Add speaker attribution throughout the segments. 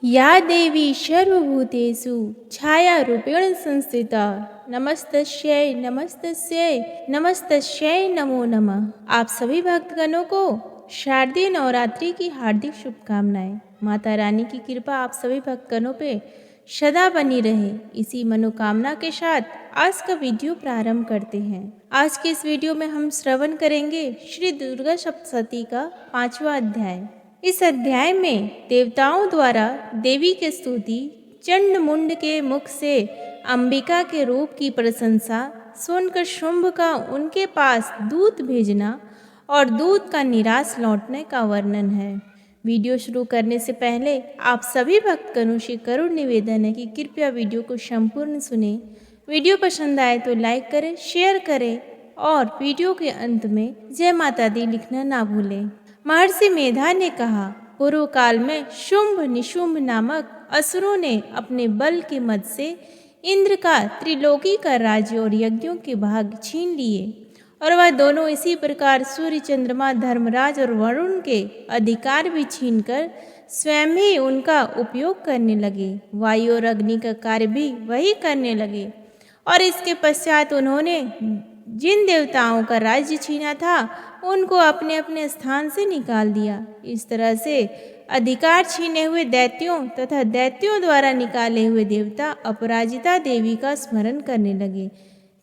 Speaker 1: या देवी सर्वभूतेषु छायारूपेण संस्थिता नमस्तस्यै नमस्तस्यै नमस्तस्यै नमो नमः। आप सभी भक्तगणों को शारदीय नवरात्रि की हार्दिक शुभकामनाएं। माता रानी की कृपा आप सभी भक्तगणों पे सदा बनी रहे, इसी मनोकामना के साथ आज का वीडियो प्रारंभ करते हैं। आज के इस वीडियो में हम श्रवण करेंगे श्री दुर्गा सप्तशती का 5वां अध्याय। इस अध्याय में देवताओं द्वारा देवी के स्तुति, चंड मुंड के मुख से अंबिका के रूप की प्रशंसा सुनकर शुंभ का उनके पास दूत भेजना और दूत का निराश लौटने का वर्णन है। वीडियो शुरू करने से पहले आप सभी भक्तगणों से करुण निवेदन है कि कृपया वीडियो को संपूर्ण सुने। वीडियो पसंद आए तो लाइक करें, शेयर करें और वीडियो के अंत में जय माता दी लिखना ना भूलें। महर्षि मेधा ने कहा, पूर्व काल में शुंभ निशुंभ नामक असुरों ने अपने बल के मद से इंद्र का त्रिलोकी का राज्य और यज्ञों के भाग छीन लिए और वह दोनों इसी प्रकार सूर्य, चंद्रमा, धर्मराज और वरुण के अधिकार भी छीनकर स्वयं ही उनका उपयोग करने लगे। वायु और अग्नि का कार्य भी वही करने लगे और इसके पश्चात उन्होंने जिन देवताओं का राज्य छीना था उनको अपने अपने स्थान से निकाल दिया। इस तरह से अधिकार छीने हुए दैत्यों तथा दैत्यों द्वारा निकाले हुए देवता अपराजिता देवी का स्मरण करने लगे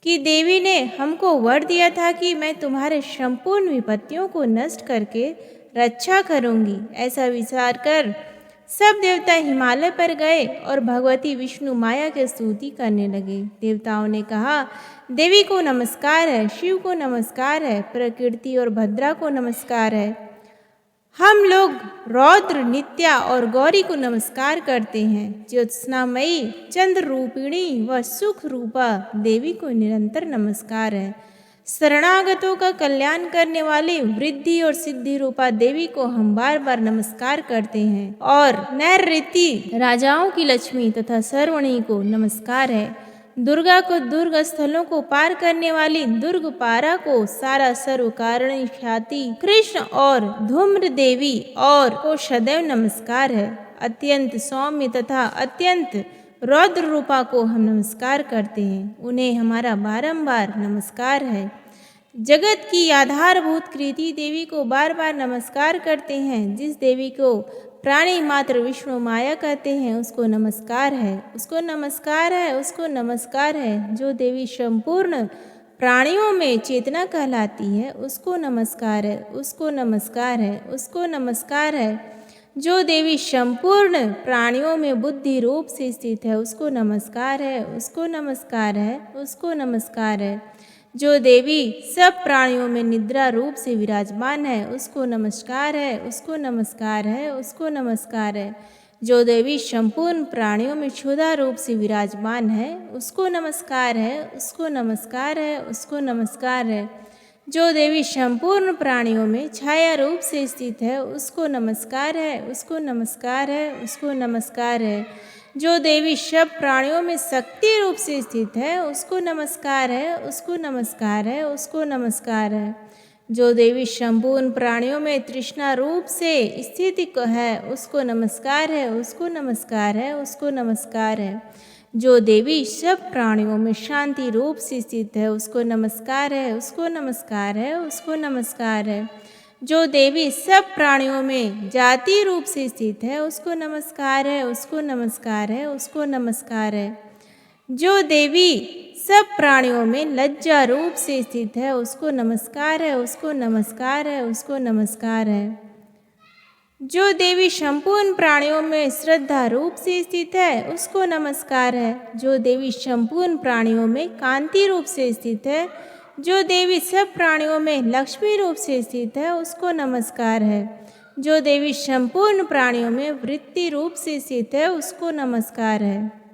Speaker 1: कि देवी ने हमको वर दिया था कि मैं तुम्हारे संपूर्ण विपत्तियों को नष्ट करके रक्षा करूंगी। ऐसा विचार कर सब देवता हिमालय पर गए और भगवती विष्णु माया की स्तुति करने लगे। देवताओं ने कहा, देवी को नमस्कार है, शिव को नमस्कार है, प्रकृति और भद्रा को नमस्कार है। हम लोग रौद्र, नित्या और गौरी को नमस्कार करते हैं। ज्योत्सनामयी, चंद्र रूपिणी व सुख रूपा देवी को निरंतर नमस्कार है। शरणागतों का कल्याण करने वाली वृद्धि और सिद्धि रूपा देवी को हम बार बार नमस्कार करते हैं। और नैऋति राजाओं की लक्ष्मी तथा सर्वणी को नमस्कार है। दुर्गा को दुर्ग स्थलों को पार करने वाली दुर्ग पारा को सारा सर्व कारणि ख्याति कृष्ण और धूम्र देवी और को सदैव नमस्कार है। अत्यंत सौम्य तथा अत्यंत रौद्र रूपा को हम नमस्कार करते हैं, उन्हें हमारा बारंबार नमस्कार है। जगत की आधारभूत कृति देवी को बार बार नमस्कार करते हैं। जिस देवी को प्राणी मात्र विष्णु माया कहते हैं उसको नमस्कार है, उसको नमस्कार है, उसको नमस्कार है। जो देवी संपूर्ण प्राणियों में चेतना कहलाती है उसको नमस्कार है, उसको नमस्कार है, उसको नमस्कार है। जो देवी संपूर्ण प्राणियों में बुद्धि रूप से स्थित है उसको नमस्कार है, उसको नमस्कार है, उसको नमस्कार है। जो देवी सब प्राणियों में निद्रा रूप से विराजमान है उसको नमस्कार है, उसको नमस्कार है, उसको नमस्कार है। जो देवी संपूर्ण प्राणियों में क्षुधा रूप से विराजमान है उसको नमस्कार है, उसको नमस्कार है, उसको नमस्कार है। जो देवी संपूर्ण प्राणियों में छाया रूप से स्थित है उसको नमस्कार है, उसको नमस्कार है, उसको नमस्कार है। जो देवी सब प्राणियों में शक्ति रूप से स्थित है उसको नमस्कार है, उसको नमस्कार है, उसको नमस्कार है। जो देवी संपूर्ण प्राणियों में तृष्णा रूप से स्थित है उसको नमस्कार है, उसको नमस्कार है, उसको नमस्कार है। जो देवी सब प्राणियों में शांति रूप से स्थित है उसको नमस्कार है, उसको नमस्कार है, उसको नमस्कार है। जो देवी सब प्राणियों में जाति रूप से स्थित है उसको नमस्कार है, उसको नमस्कार है, उसको नमस्कार है। जो देवी सब प्राणियों में लज्जा रूप से स्थित है उसको नमस्कार है, उसको नमस्कार है, उसको नमस्कार है। जो देवी संपूर्ण प्राणियों में श्रद्धा रूप से स्थित है उसको नमस्कार है। जो देवी संपूर्ण प्राणियों में कांति रूप से स्थित है, जो देवी सब प्राणियों में लक्ष्मी रूप से स्थित है उसको नमस्कार है। जो देवी संपूर्ण प्राणियों में वृत्ति रूप से स्थित है उसको नमस्कार है।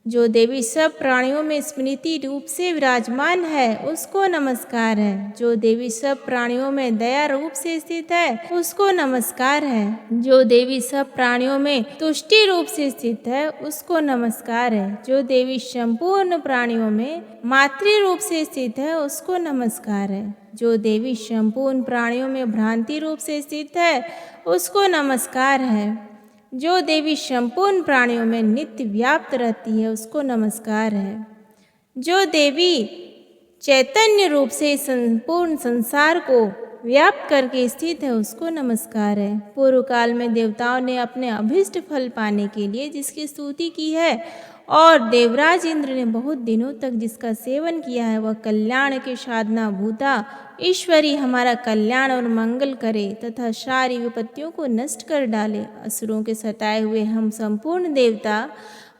Speaker 1: जो देवी सब प्राणियों में स्मृति रूप से विराजमान है उसको नमस्कार है। जो देवी सब प्राणियों में दया रूप से स्थित है उसको नमस्कार है। जो देवी सब प्राणियों में तुष्टि रूप से स्थित है उसको नमस्कार है। जो देवी संपूर्ण प्राणियों में मातृ रूप से स्थित है उसको नमस्कार है। जो देवी संपूर्ण प्राणियों में भ्रांति रूप से स्थित है उसको नमस्कार है। जो देवी संपूर्ण प्राणियों में नित्य व्याप्त रहती है उसको नमस्कार है। जो देवी चैतन्य रूप से संपूर्ण संसार को व्याप्त करके स्थित है उसको नमस्कार है। पूर्व काल में देवताओं ने अपने अभीष्ट फल पाने के लिए जिसकी स्तुति की है और देवराज इंद्र ने बहुत दिनों तक जिसका सेवन किया है वह कल्याण के साधना भूता ईश्वरी हमारा कल्याण और मंगल करे तथा सारी विपत्तियों को नष्ट कर डाले। असुरों के सताए हुए हम संपूर्ण देवता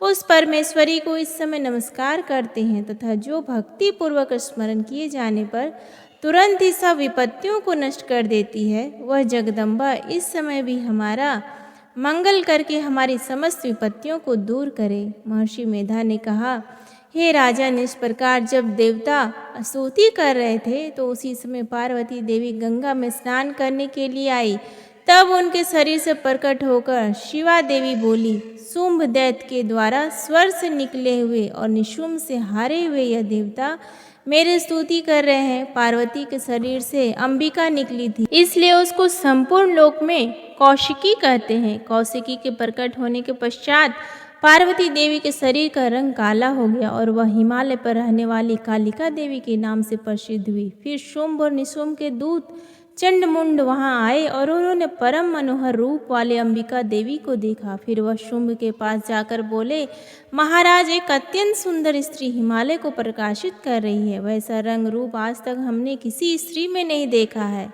Speaker 1: उस परमेश्वरी को इस समय नमस्कार करते हैं तथा जो भक्ति पूर्वक स्मरण किए जाने पर तुरंत ही सब विपत्तियों को नष्ट कर देती है वह जगदम्बा इस समय भी हमारा मंगल करके हमारी समस्त विपत्तियों को दूर करे। महर्षि मेधा ने कहा, हे राजन, इस प्रकार जब देवता स्तुति कर रहे थे तो उसी समय पार्वती देवी गंगा में स्नान करने के लिए आई। तब उनके शरीर से प्रकट होकर शिवा देवी बोली, शुंभ दैत्य के द्वारा स्वर से निकले हुए और निशुंभ से हारे हुए यह देवता मेरी स्तुति कर रहे हैं। पार्वती के शरीर से अंबिका निकली थी, इसलिए उसको संपूर्ण लोक में कौशिकी कहते हैं। कौशिकी के प्रकट होने के पश्चात पार्वती देवी के शरीर का रंग काला हो गया और वह हिमालय पर रहने वाली कालिका देवी के नाम से प्रसिद्ध हुई। फिर शुंभ और निशुंभ के दूत चंडमुंड वहां आए और उन्होंने परम मनोहर रूप वाले अंबिका देवी को देखा। फिर वह शुंभ के पास जाकर बोले, महाराज, एक अत्यंत सुंदर स्त्री हिमालय को प्रकाशित कर रही है। वैसा रंग रूप आज तक हमने किसी स्त्री में नहीं देखा है।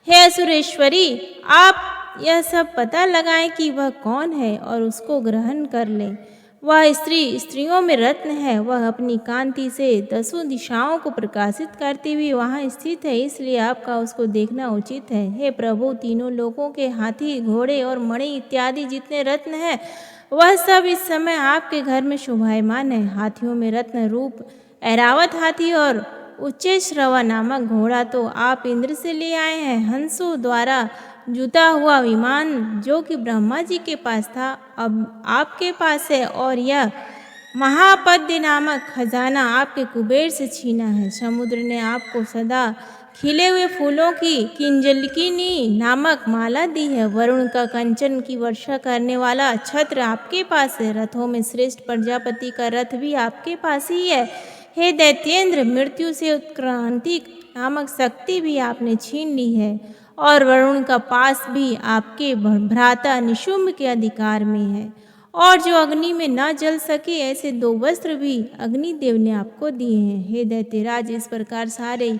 Speaker 1: हे असुरेश्वरी, आप यह सब पता लगाएं कि वह कौन है और उसको ग्रहण कर लें। वह स्त्री स्त्रियों में रत्न है। वह अपनी कांति से 10 दिशाओं को प्रकाशित करती हुई वहाँ स्थित है, इसलिए आपका उसको देखना उचित है। हे प्रभु, तीनों लोकों के हाथी, घोड़े और मणि इत्यादि जितने रत्न हैं वह सब इस समय आपके घर में शोभायमान है। हाथियों में रत्न रूप ऐरावत हाथी और उच्चैश्रवा नामक घोड़ा तो आप इंद्र से ले आए हैं। हंसों द्वारा जुता हुआ विमान जो कि ब्रह्मा जी के पास था अब आपके पास है, और यह महापद्य नामक खजाना आपके कुबेर से छीना है। समुद्र ने आपको सदा खिले हुए फूलों की किंजलकिनी नामक माला दी है। वरुण का कंचन की वर्षा करने वाला छत्र आपके पास है। रथों में श्रेष्ठ प्रजापति का रथ भी आपके पास ही है। हे दैत्येंद्र, मृत्यु से उत्क्रांति नामक शक्ति भी आपने छीन ली है और वरुण का पास भी आपके भ्राता निशुंभ के अधिकार में है। और जो अग्नि में न जल सके ऐसे 2 वस्त्र भी अग्निदेव ने आपको दिए हैं। हे दैत्यराज, इस प्रकार सारे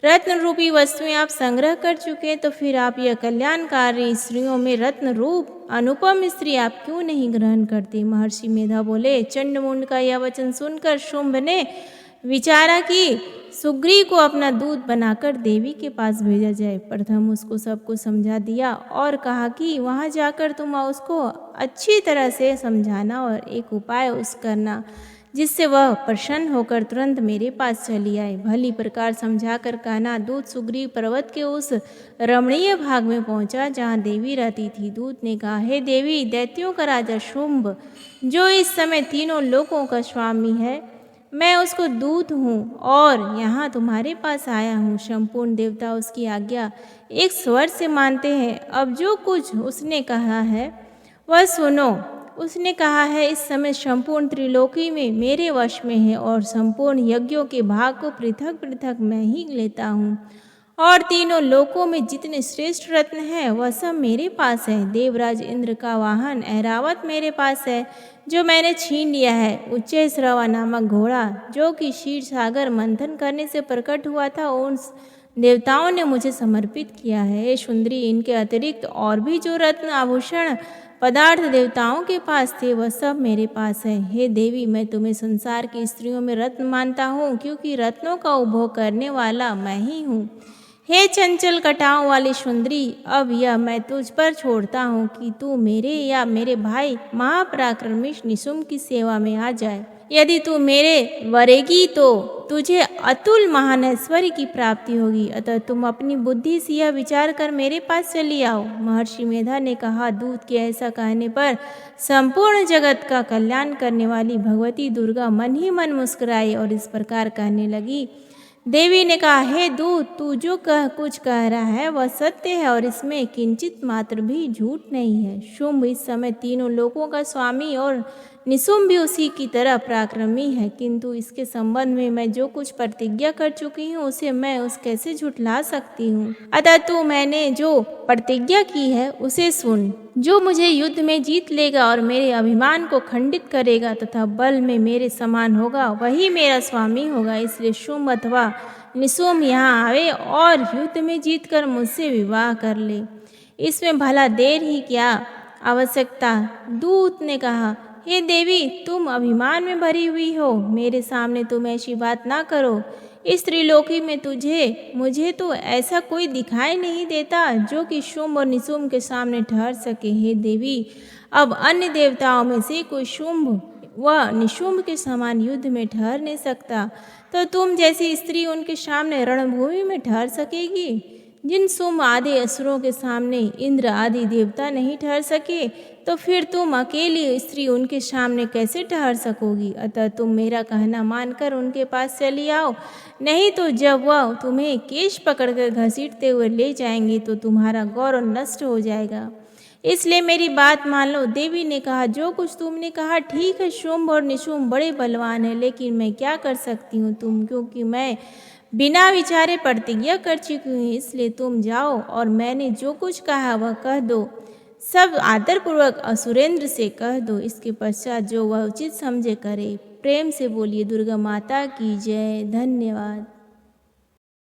Speaker 1: रत्न रूपी वस्तुएं आप संग्रह कर चुके, तो फिर आप यह कल्याणकारी स्त्रियों में रत्न रूप अनुपम स्त्री आप क्यों नहीं ग्रहण करते? महर्षि मेधा बोले, चंडमुंड का यह वचन सुनकर शुंभ ने विचारा कि सुग्रीव को अपना दूत बनाकर देवी के पास भेजा जाए। प्रथम उसको सब कुछ समझा दिया और कहा कि वहां जाकर तुम उसको अच्छी तरह से समझाना और एक उपाय उस करना जिससे वह प्रसन्न होकर तुरंत मेरे पास चली आए। भली प्रकार समझाकर कहना। दूत सुग्रीव पर्वत के उस रमणीय भाग में पहुंचा जहां देवी रहती थी। दूत ने कहा, हे देवी, दैत्यों का राजा शुंभ जो इस समय तीनों लोकों का स्वामी है, मैं उसको दूत हूँ और यहाँ तुम्हारे पास आया हूँ। संपूर्ण देवता उसकी आज्ञा एक स्वर से मानते हैं। अब जो कुछ उसने कहा है वह सुनो। उसने कहा है, इस समय संपूर्ण त्रिलोकी में मेरे वश में है और संपूर्ण यज्ञों के भाग को पृथक पृथक मैं ही लेता हूँ और तीनों लोकों में जितने श्रेष्ठ रत्न हैं वह सब मेरे पास है। देवराज इंद्र का वाहन ऐरावत मेरे पास है जो मैंने छीन लिया है। उच्चैश्रवा नामक घोड़ा जो कि क्षीर सागर मंथन करने से प्रकट हुआ था उन देवताओं ने मुझे समर्पित किया है। हे सुंदरी, इनके अतिरिक्त और भी जो रत्न आभूषण पदार्थ देवताओं के पास थे वह सब मेरे पास है। हे देवी, मैं तुम्हें संसार की स्त्रियों में रत्न मानता हूँ क्योंकि रत्नों का उपभोग करने वाला मैं ही हूँ। हे चंचल कटाओं वाली सुंदरी, अब यह मैं तुझ पर छोड़ता हूँ कि तू मेरे या मेरे भाई महापराक्रमी निशुंभ की सेवा में आ जाए। यदि तू मेरे वरेगी तो तुझे अतुल महान ऐश्वर्य की प्राप्ति होगी। अतः तुम अपनी बुद्धि से यह विचार कर मेरे पास चली आओ। महर्षि मेधा ने कहा, दूत के ऐसा कहने पर संपूर्ण जगत का कल्याण करने वाली भगवती दुर्गा मन ही मन मुस्कुराई और इस प्रकार कहने लगी, देवी ने कहा, हे दूत, तू जो कुछ कह रहा है वह सत्य है और इसमें किंचित मात्र भी झूठ नहीं है। शुंभ इस समय तीनों लोकों का स्वामी और निशुंभ भी उसी की तरह पराक्रमी है, किंतु इसके संबंध में मैं जो कुछ प्रतिज्ञा कर चुकी हूँ उसे मैं कैसे झुठला सकती हूँ। अतः तू मैंने जो प्रतिज्ञा की है उसे सुन। जो मुझे युद्ध में जीत लेगा और मेरे अभिमान को खंडित करेगा तथा बल में मेरे समान होगा वही मेरा स्वामी होगा। इसलिए शुंभ अथवा निशुंभ यहाँ आवे और युद्ध में जीतकर मुझसे विवाह कर ले। इसमें भला देर ही क्या आवश्यकता। दूत ने कहा, हे देवी, तुम अभिमान में भरी हुई हो, मेरे सामने तुम ऐसी बात ना करो। इस त्रिलोकी में मुझे तो ऐसा कोई दिखाई नहीं देता जो कि शुंभ और निशुंभ के सामने ठहर सके। हे देवी, अब अन्य देवताओं में से कोई शुंभ व निशुंभ के समान युद्ध में ठहर नहीं सकता, तो तुम जैसी स्त्री उनके सामने रणभूमि में ठहर सकेगी। जिन शुंभ आदि असुरों के सामने इंद्र आदि देवता नहीं ठहर सके, तो फिर तुम अकेली स्त्री उनके सामने कैसे ठहर सकोगी। अतः तुम मेरा कहना मानकर उनके पास चली आओ, नहीं तो जब वह तुम्हें केश पकड़कर घसीटते हुए ले जाएंगे तो तुम्हारा गौरव नष्ट हो जाएगा। इसलिए मेरी बात मान लो। देवी ने कहा, जो कुछ तुमने कहा ठीक है। शुंभ और निशुंभ बड़े बलवान हैं, लेकिन मैं क्या कर सकती हूँ क्योंकि मैं बिना विचारे प्रतिज्ञा कर चुकी हूँ। इसलिए तुम जाओ और मैंने जो कुछ कहा वह कह दो, सब आदरपूर्वक असुरेंद्र से कह दो। इसके पश्चात जो वह उचित समझे करे। प्रेम से बोलिए दुर्गा माता की जय। धन्यवाद।